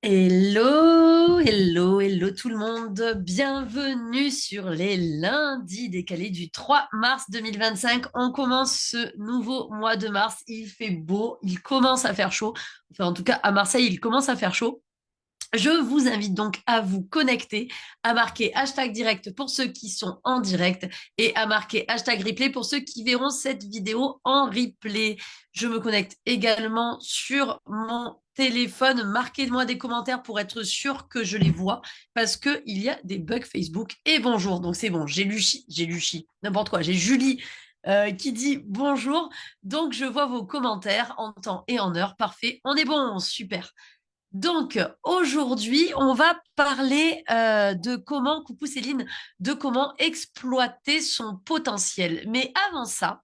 Hello, hello, hello tout le monde. Bienvenue sur les lundis décalés du 3 mars 2025. On commence ce nouveau mois de mars. Il fait beau, il commence à faire chaud. Enfin, en tout cas, à Marseille, il commence à faire chaud. Je vous invite donc à vous connecter, à marquer hashtag direct pour ceux qui sont en direct et à marquer hashtag replay pour ceux qui verront cette vidéo en replay. Je me connecte également sur mon téléphone. Marquez-moi des commentaires pour être sûr que je les vois parce qu'il y a des bugs Facebook. Et bonjour, donc c'est bon, n'importe quoi, j'ai Julie qui dit bonjour. Donc je vois vos commentaires en temps et en heure. Parfait, on est bon, super. Donc, aujourd'hui, on va parler de comment, coucou Céline, de comment exploiter son potentiel. Mais avant ça,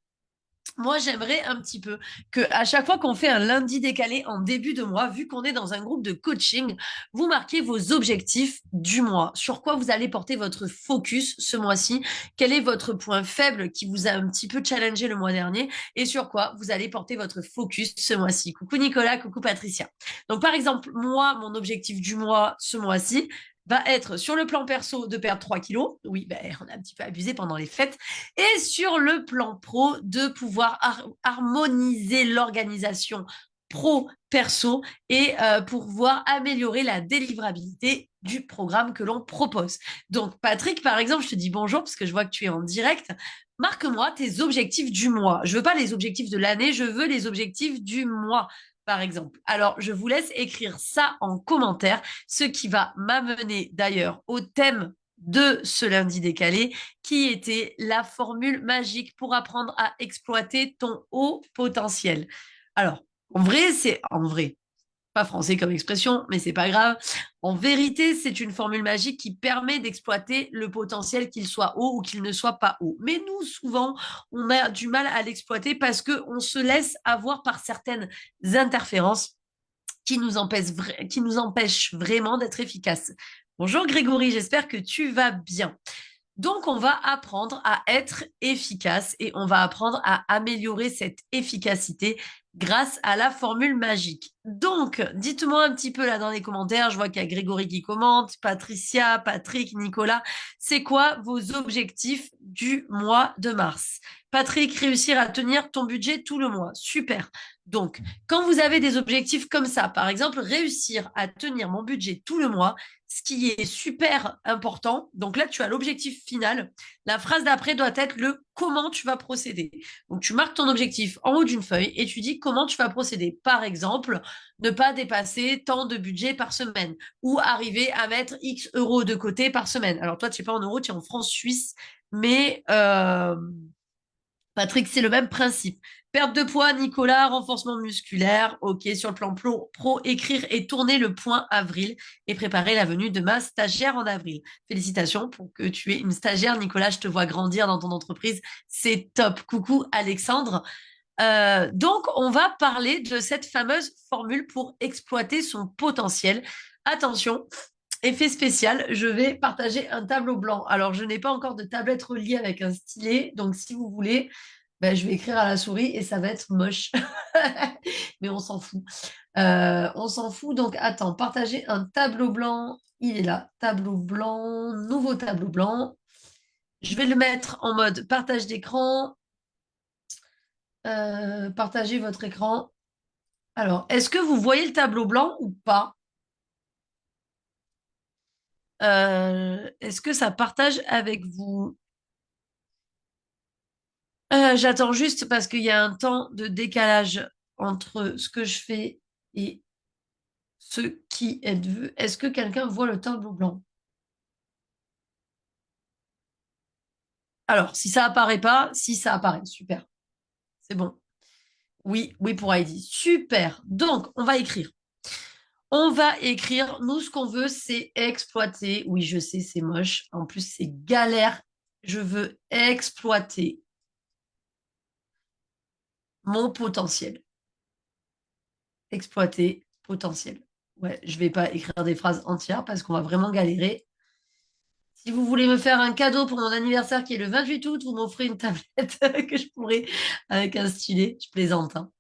moi, j'aimerais un petit peu que à chaque fois qu'on fait un lundi décalé en début de mois, vu qu'on est dans un groupe de coaching, vous marquez vos objectifs du mois. Sur quoi vous allez porter votre focus ce mois-ci? Quel est votre point faible qui vous a un petit peu challengé le mois dernier? Et sur quoi vous allez porter votre focus ce mois-ci? Coucou Nicolas, coucou Patricia. Donc, par exemple, moi, mon objectif du mois ce mois-ci va être sur le plan perso de perdre 3 kilos. Oui, ben, on a un petit peu abusé pendant les fêtes et sur le plan pro, de pouvoir harmoniser l'organisation pro-perso et pouvoir améliorer la délivrabilité du programme que l'on propose. Donc, Patrick, par exemple, je te dis bonjour parce que je vois que tu es en direct. Marque-moi tes objectifs du mois. Je veux pas les objectifs de l'année, je veux les objectifs du mois, par exemple. Alors, je vous laisse écrire ça en commentaire, ce qui va m'amener d'ailleurs au thème de ce lundi décalé, qui était la formule magique pour apprendre à exploiter ton haut potentiel. Alors, en vrai, pas français comme expression, mais c'est pas grave. En vérité, c'est une formule magique qui permet d'exploiter le potentiel, qu'il soit haut ou qu'il ne soit pas haut. Mais nous, souvent, on a du mal à l'exploiter parce que on se laisse avoir par certaines interférences qui nous empêchent vraiment d'être efficaces. Bonjour Grégory, j'espère que tu vas bien. Donc, on va apprendre à être efficace et on va apprendre à améliorer cette efficacité grâce à la formule magique. Donc, dites-moi un petit peu là dans les commentaires, je vois qu'il y a Grégory qui commente, Patricia, Patrick, Nicolas, c'est quoi vos objectifs du mois de mars? Patrick, réussir à tenir ton budget tout le mois. Super. Donc, quand vous avez des objectifs comme ça, par exemple, réussir à tenir mon budget tout le mois, ce qui est super important. Donc là, tu as l'objectif final. La phrase d'après doit être le comment tu vas procéder. Donc tu marques ton objectif en haut d'une feuille et tu dis comment tu vas procéder. Par exemple, ne pas dépasser tant de budget par semaine ou arriver à mettre X euros de côté par semaine. Alors toi, tu n'es pas en euros, tu es en francs suisses, mais Patrick, c'est le même principe. Perte de poids, Nicolas, renforcement musculaire. OK, sur le plan pro, écrire et tourner le point avril et préparer la venue de ma stagiaire en avril. Félicitations pour que tu aies une stagiaire, Nicolas. Je te vois grandir dans ton entreprise. C'est top. Coucou, Alexandre. Donc, on va parler de cette fameuse formule pour exploiter son potentiel. Attention, effet spécial, je vais partager un tableau blanc. Alors, je n'ai pas encore de tablette reliée avec un stylet, donc si vous voulez, ben, je vais écrire à la souris et ça va être moche. Mais on s'en fout. On s'en fout, donc attends, partager un tableau blanc, il est là. Tableau blanc, nouveau tableau blanc. Je vais le mettre en mode partage d'écran. Partagez votre écran. Alors, est-ce que vous voyez le tableau blanc ou pas? Est-ce que ça partage avec vous? J'attends juste parce qu'il y a un temps de décalage entre ce que je fais et ce qui est vu. Est-ce que quelqu'un voit le tableau blanc? Alors, si ça apparaît pas, si ça apparaît, super. C'est bon. Oui, oui pour Heidi. Super. Donc, on va écrire. On va écrire. Nous, ce qu'on veut, c'est exploiter. Oui, je sais, c'est moche. En plus, c'est galère. Je veux exploiter mon potentiel. Exploiter potentiel. Ouais, je vais pas écrire des phrases entières parce qu'on va vraiment galérer. Si vous voulez me faire un cadeau pour mon anniversaire qui est le 28 août, vous m'offrez une tablette que je pourrai avec un stylet. Je plaisante, hein.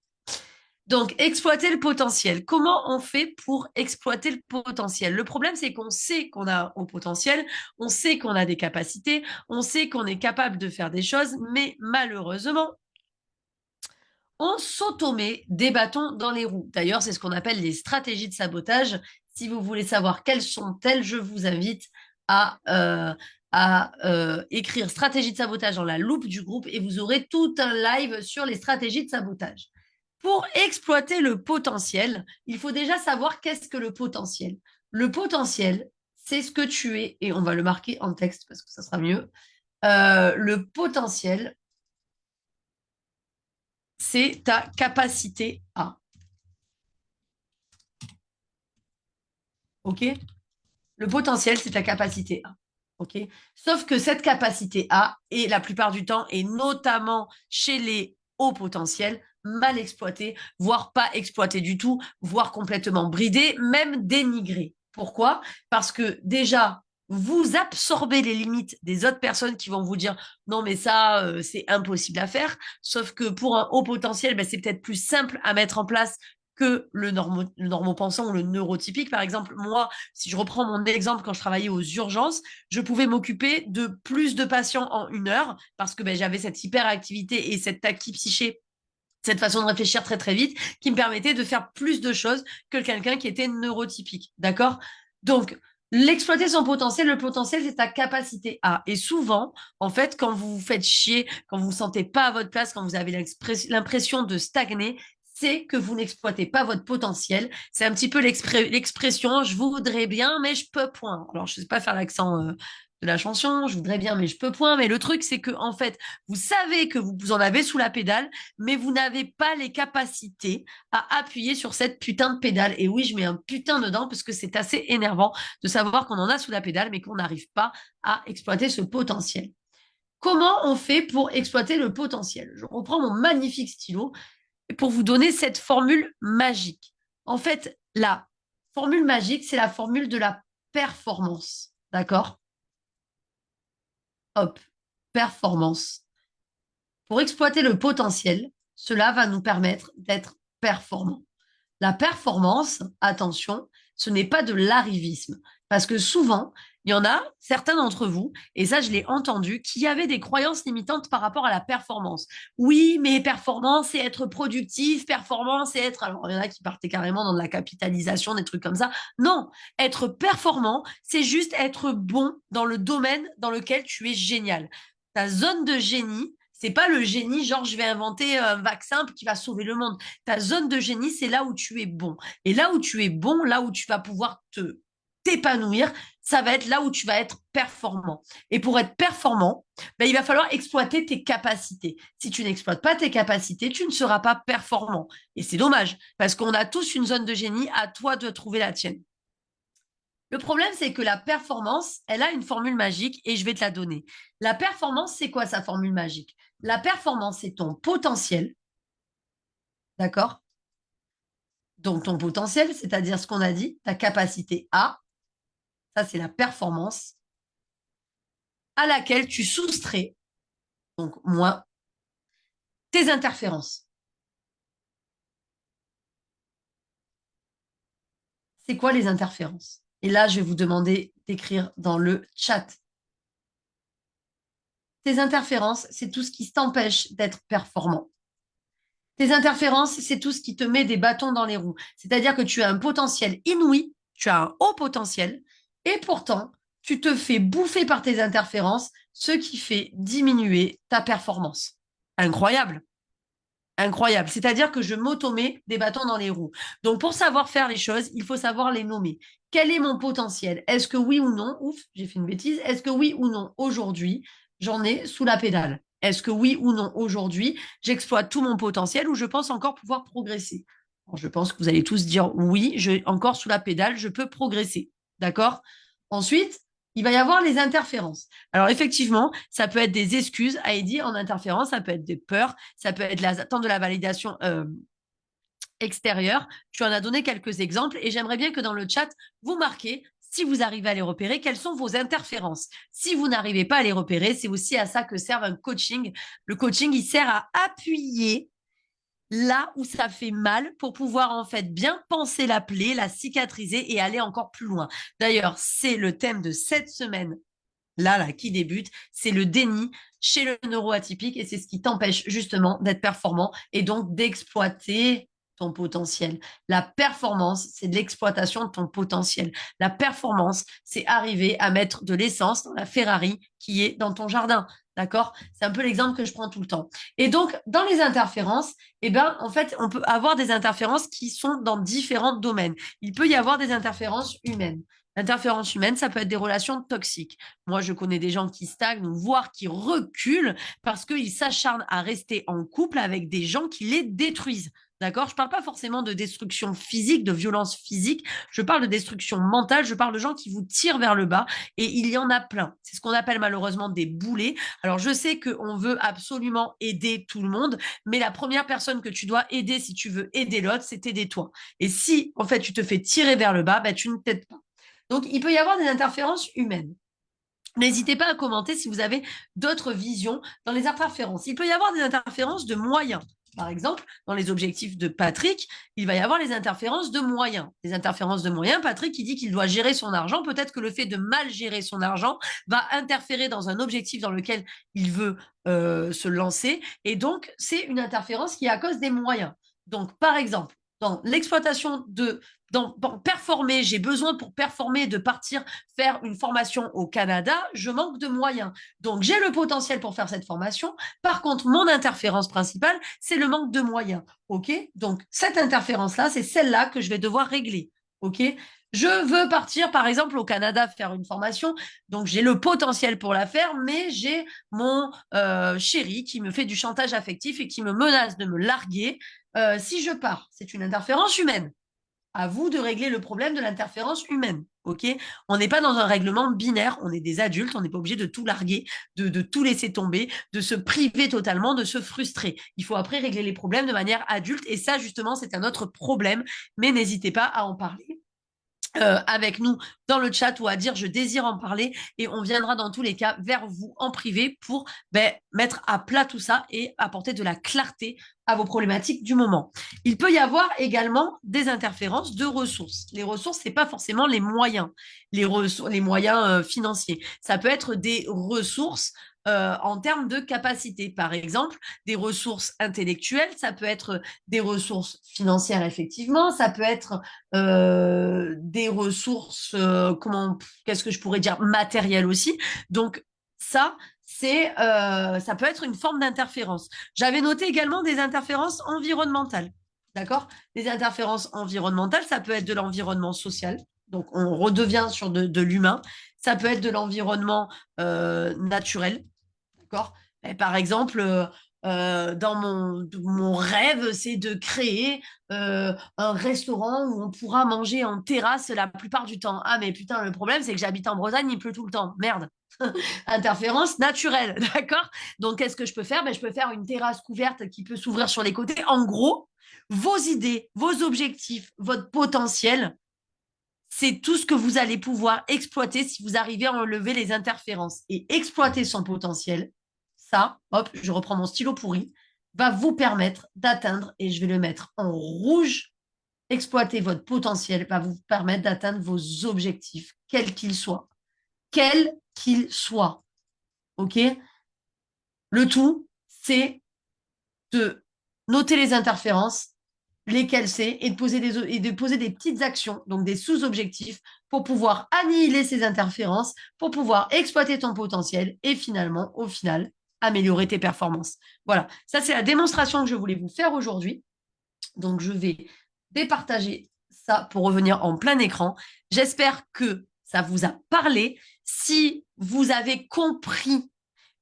Donc, exploiter le potentiel. Comment on fait pour exploiter le potentiel? Le problème, c'est qu'on sait qu'on a un potentiel, on sait qu'on a des capacités, on sait qu'on est capable de faire des choses, mais malheureusement, on s'automet des bâtons dans les roues. D'ailleurs, c'est ce qu'on appelle les stratégies de sabotage. Si vous voulez savoir quelles sont-elles, je vous invite à écrire stratégie de sabotage dans la loupe du groupe et vous aurez tout un live sur les stratégies de sabotage. Pour exploiter le potentiel, il faut déjà savoir qu'est-ce que le potentiel. Le potentiel, c'est ce que tu es, et on va le marquer en texte parce que ça sera mieux. Le potentiel, c'est ta capacité à. OK? Le potentiel, c'est ta capacité à. OK? Sauf que cette capacité à, et la plupart du temps, et notamment chez les hauts potentiels, mal exploitée, voire pas exploitée du tout, voire complètement bridée, même dénigrée. Pourquoi? Parce que déjà, vous absorbez les limites des autres personnes qui vont vous dire non mais ça c'est impossible à faire, sauf que pour un haut potentiel ben, c'est peut-être plus simple à mettre en place que le normopensant ou le neurotypique. Par exemple, moi, si je reprends mon exemple, quand je travaillais aux urgences, je pouvais m'occuper de plus de patients en 1 heure parce que ben, j'avais cette hyperactivité et cette tachypsyché, cette façon de réfléchir très très vite qui me permettait de faire plus de choses que quelqu'un qui était neurotypique. D'accord? Donc, l'exploiter son potentiel, le potentiel, c'est ta capacité à. Et souvent, en fait, quand vous vous faites chier, quand vous ne vous sentez pas à votre place, quand vous avez l'impression de stagner, c'est que vous n'exploitez pas votre potentiel. C'est un petit peu l'expression je voudrais bien, mais je peux point. Alors, je ne sais pas faire l'accent de la chanson, je voudrais bien, mais je peux point. Mais le truc, c'est que, en fait, vous savez que vous en avez sous la pédale, mais vous n'avez pas les capacités à appuyer sur cette putain de pédale. Et oui, je mets un putain dedans parce que c'est assez énervant de savoir qu'on en a sous la pédale, mais qu'on n'arrive pas à exploiter ce potentiel. Comment on fait pour exploiter le potentiel? Je reprends mon magnifique stylo pour vous donner cette formule magique. En fait, la formule magique, c'est la formule de la performance. D'accord? Hop, performance. Pour exploiter le potentiel, cela va nous permettre d'être performants. La performance, attention, ce n'est pas de l'arrivisme. Parce que souvent, il y en a certains d'entre vous, et ça je l'ai entendu, qui avaient des croyances limitantes par rapport à la performance. Oui, mais performance, c'est être productif, performance, c'est être... Alors, il y en a qui partaient carrément dans de la capitalisation, des trucs comme ça. Non, être performant, c'est juste être bon dans le domaine dans lequel tu es génial. Ta zone de génie, c'est pas le génie, genre je vais inventer un vaccin qui va sauver le monde. Ta zone de génie, c'est là où tu es bon. Et là où tu es bon, là où tu vas pouvoir t'épanouir, ça va être là où tu vas être performant. Et pour être performant, ben, il va falloir exploiter tes capacités. Si tu n'exploites pas tes capacités, tu ne seras pas performant. Et c'est dommage, parce qu'on a tous une zone de génie, à toi de trouver la tienne. Le problème, c'est que la performance, elle a une formule magique et je vais te la donner. La performance, c'est quoi sa formule magique? La performance, c'est ton potentiel, d'accord? Donc ton potentiel, c'est-à-dire ce qu'on a dit, ta capacité à, ça c'est la performance, à laquelle tu soustrais, donc moins, tes interférences. C'est quoi les interférences? Et là, je vais vous demander d'écrire dans le chat. Tes interférences, c'est tout ce qui t'empêche d'être performant. Tes interférences, c'est tout ce qui te met des bâtons dans les roues. C'est-à-dire que tu as un potentiel inouï, tu as un haut potentiel, et pourtant, tu te fais bouffer par tes interférences, ce qui fait diminuer ta performance. Incroyable. Incroyable. C'est-à-dire que je m'automets des bâtons dans les roues. Donc, pour savoir faire les choses, il faut savoir les nommer. Quel est mon potentiel? Est-ce que oui ou non, ouf, j'ai fait une bêtise, est-ce que oui ou non, aujourd'hui, j'en ai sous la pédale? Est-ce que oui ou non, aujourd'hui, j'exploite tout mon potentiel ou je pense encore pouvoir progresser? Alors, je pense que vous allez tous dire oui, encore sous la pédale, je peux progresser. D'accord? Ensuite, il va y avoir les interférences. Alors effectivement, ça peut être des excuses à Heidi en interférence, ça peut être des peurs, ça peut être l'attente de la validation extérieure. Tu en as donné quelques exemples et j'aimerais bien que dans le chat, vous marquez, si vous arrivez à les repérer, quelles sont vos interférences. Si vous n'arrivez pas à les repérer, c'est aussi à ça que sert un coaching. Le coaching, il sert à appuyer là où ça fait mal pour pouvoir en fait bien penser la plaie, la cicatriser et aller encore plus loin. D'ailleurs, c'est le thème de cette semaine là, qui débute, c'est le déni chez le neuroatypique et c'est ce qui t'empêche justement d'être performant et donc d'exploiter ton potentiel. La performance, c'est de l'exploitation de ton potentiel. La performance, c'est arriver à mettre de l'essence dans la Ferrari qui est dans ton jardin. D'accord? C'est un peu l'exemple que je prends tout le temps. Et donc, dans les interférences, eh ben, en fait, on peut avoir des interférences qui sont dans différents domaines. Il peut y avoir des interférences humaines. L'interférence humaine, ça peut être des relations toxiques. Moi, je connais des gens qui stagnent, voire qui reculent parce qu'ils s'acharnent à rester en couple avec des gens qui les détruisent. D'accord? Je ne parle pas forcément de destruction physique, de violence physique. Je parle de destruction mentale. Je parle de gens qui vous tirent vers le bas et il y en a plein. C'est ce qu'on appelle malheureusement des boulets. Alors, je sais qu'on veut absolument aider tout le monde, mais la première personne que tu dois aider si tu veux aider l'autre, c'est t'aider toi. Et si, en fait, tu te fais tirer vers le bas, ben, tu ne t'aides pas. Donc, il peut y avoir des interférences humaines. N'hésitez pas à commenter si vous avez d'autres visions dans les interférences. Il peut y avoir des interférences de moyens. Par exemple, dans les objectifs de Patrick, il va y avoir les interférences de moyens. Les interférences de moyens, Patrick, il dit qu'il doit gérer son argent. Peut-être que le fait de mal gérer son argent va interférer dans un objectif dans lequel il veut se lancer. Et donc, c'est une interférence qui est à cause des moyens. Donc, par exemple, dans l'exploitation dans performer, j'ai besoin pour performer de partir faire une formation au Canada, je manque de moyens. Donc, j'ai le potentiel pour faire cette formation. Par contre, mon interférence principale, c'est le manque de moyens. OK? Donc, cette interférence-là, c'est celle-là que je vais devoir régler. OK? Je veux partir, par exemple, au Canada faire une formation. Donc, j'ai le potentiel pour la faire, mais j'ai mon chéri qui me fait du chantage affectif et qui me menace de me larguer si je pars. C'est une interférence humaine. À vous de régler le problème de l'interférence humaine. OK? On n'est pas dans un règlement binaire, on est des adultes, on n'est pas obligé de tout larguer, de tout laisser tomber, de se priver totalement, de se frustrer. Il faut après régler les problèmes de manière adulte et ça, justement, c'est un autre problème, mais n'hésitez pas à en parler avec nous dans le chat ou à dire je désire en parler et on viendra dans tous les cas vers vous en privé pour mettre à plat tout ça et apporter de la clarté à vos problématiques du moment. Il peut y avoir également des interférences de ressources. Les ressources, c'est pas forcément les moyens, les moyens financiers. Ça peut être des ressources en termes de capacité. Par exemple, des ressources intellectuelles, ça peut être des ressources financières, effectivement, ça peut être des ressources, qu'est-ce que je pourrais dire, matérielles aussi. Donc, ça, ça peut être une forme d'interférence. J'avais noté également des interférences environnementales. D'accord? Les interférences environnementales, ça peut être de l'environnement social. Donc, on redevient sur de l'humain. Ça peut être de l'environnement naturel. D'accord? Par exemple, dans mon rêve, c'est de créer un restaurant où on pourra manger en terrasse la plupart du temps. Ah, mais putain, le problème, c'est que j'habite en Bretagne, il pleut tout le temps. Merde. Interférence naturelle, d'accord? Donc, qu'est-ce que je peux faire? Je peux faire une terrasse couverte qui peut s'ouvrir sur les côtés. En gros, vos idées, vos objectifs, votre potentiel, c'est tout ce que vous allez pouvoir exploiter si vous arrivez à enlever les interférences. Et exploiter son potentiel, ça, hop, je reprends mon stylo pourri, va vous permettre d'atteindre, et je vais le mettre en rouge, exploiter votre potentiel va vous permettre d'atteindre vos objectifs, quels qu'ils soient. Quels qu'ils soient. OK? Le tout, c'est de noter les interférences, lesquelles c'est, et de poser des petites actions, donc des sous-objectifs, pour pouvoir annihiler ces interférences, pour pouvoir exploiter ton potentiel et finalement, au final, améliorer tes performances. Voilà, ça c'est la démonstration que je voulais vous faire aujourd'hui. Donc je vais départager ça pour revenir en plein écran. J'espère que ça vous a parlé. Si vous avez compris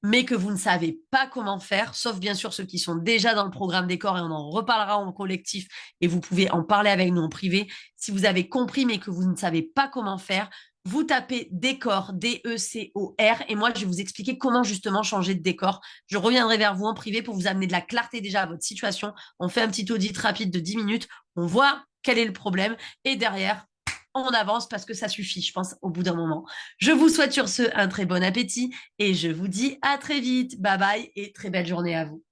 mais que vous ne savez pas comment faire, sauf bien sûr ceux qui sont déjà dans le programme des corps et on en reparlera en collectif et vous pouvez en parler avec nous en privé. Si vous avez compris mais que vous ne savez pas comment faire, vous tapez décor, D-E-C-O-R, et moi je vais vous expliquer comment justement changer de décor. Je reviendrai vers vous en privé pour vous amener de la clarté déjà à votre situation. On fait un petit audit rapide de 10 minutes, on voit quel est le problème et derrière, on avance parce que ça suffit, je pense, au bout d'un moment. Je vous souhaite sur ce un très bon appétit et je vous dis à très vite. Bye bye et très belle journée à vous.